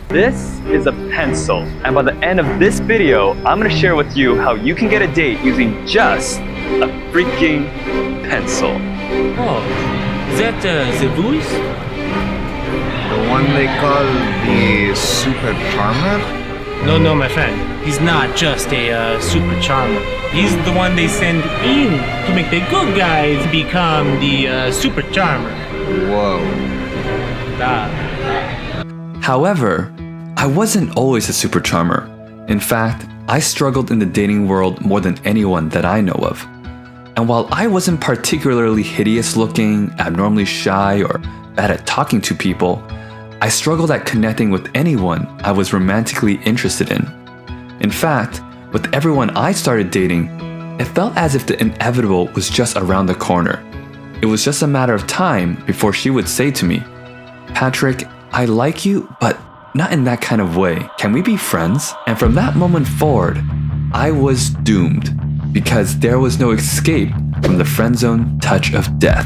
This is a pencil, and by the end of this video, I'm gonna share with you how you can get a date using just a freaking pencil. Oh, is that the Wooiest? The one they call the super charmer? No, my friend. He's not just a super charmer. He's the one they send in to make the good guys become the super charmer. Whoa. However, I wasn't always a super charmer. In fact, I struggled in the dating world more than anyone that I know of. And while I wasn't particularly hideous looking, abnormally shy, or bad at talking to people, I struggled at connecting with anyone I was romantically interested in. In fact, with everyone I started dating, it felt as if the inevitable was just around the corner. It was just a matter of time before she would say to me, "Patrick, I like you, but not in that kind of way. Can we be friends?" And from that moment forward, I was doomed because there was no escape from the friend zone touch of death.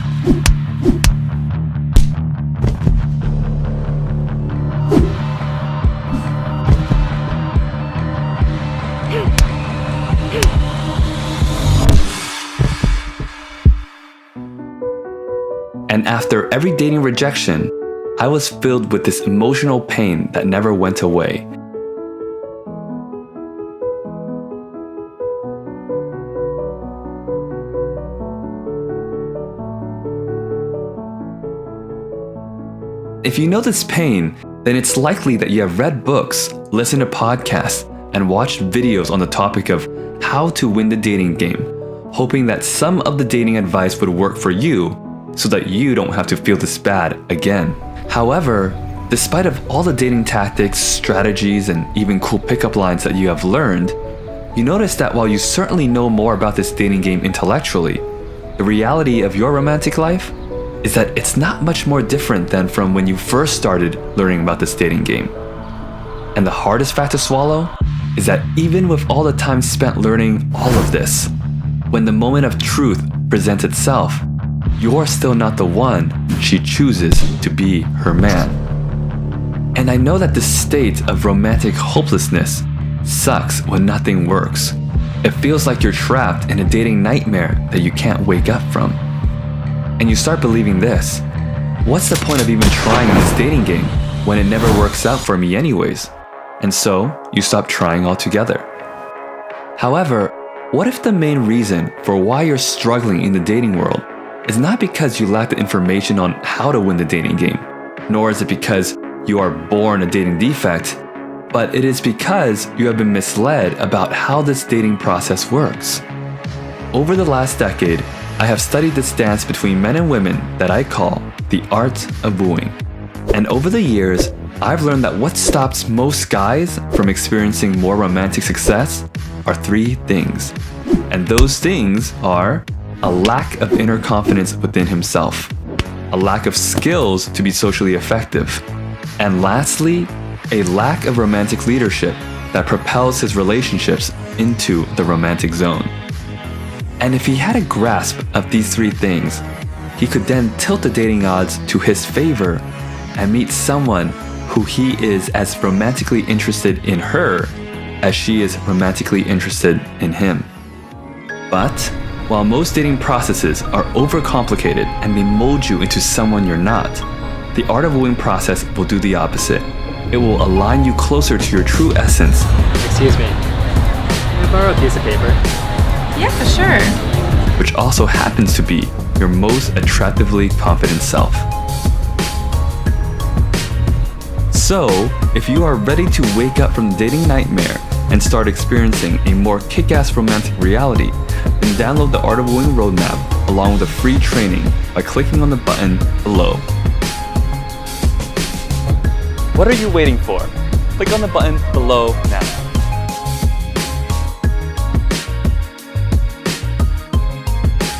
And after every dating rejection, I was filled with this emotional pain that never went away. If you know this pain, then it's likely that you have read books, listened to podcasts, and watched videos on the topic of how to win the dating game, hoping that some of the dating advice would work for you so that you don't have to feel this bad again. However, despite of all the dating tactics, strategies, and even cool pickup lines that you have learned, you notice that while you certainly know more about this dating game intellectually, the reality of your romantic life is that it's not much more different than from when you first started learning about this dating game. And the hardest fact to swallow is that even with all the time spent learning all of this, when the moment of truth presents itself, you're still not the one she chooses to be her man. And I know that this state of romantic hopelessness sucks when nothing works. It feels like you're trapped in a dating nightmare that you can't wake up from. And you start believing this: what's the point of even trying this dating game when it never works out for me anyways? And so you stop trying altogether. However, what if the main reason for why you're struggling in the dating world is not because you lack the information on how to win the dating game, nor is it because you are born a dating defect, but it is because you have been misled about how this dating process works. Over the last decade, I have studied this dance between men and women that I call the art of wooing. And over the years, I've learned that what stops most guys from experiencing more romantic success are three things. And those things are a lack of inner confidence within himself, a lack of skills to be socially effective, and lastly, a lack of romantic leadership that propels his relationships into the romantic zone. And if he had a grasp of these three things, he could then tilt the dating odds to his favor and meet someone who he is as romantically interested in her as she is romantically interested in him. But while most dating processes are overcomplicated and they mold you into someone you're not, the art of wooing process will do the opposite. It will align you closer to your true essence. Excuse me, can I borrow a piece of paper? Yeah, for sure. Which also happens to be your most attractively confident self. So, if you are ready to wake up from the dating nightmare and start experiencing a more kick-ass romantic reality, then download the Art of Wooing Roadmap along with a free training by clicking on the button below. What are you waiting for? Click on the button below now.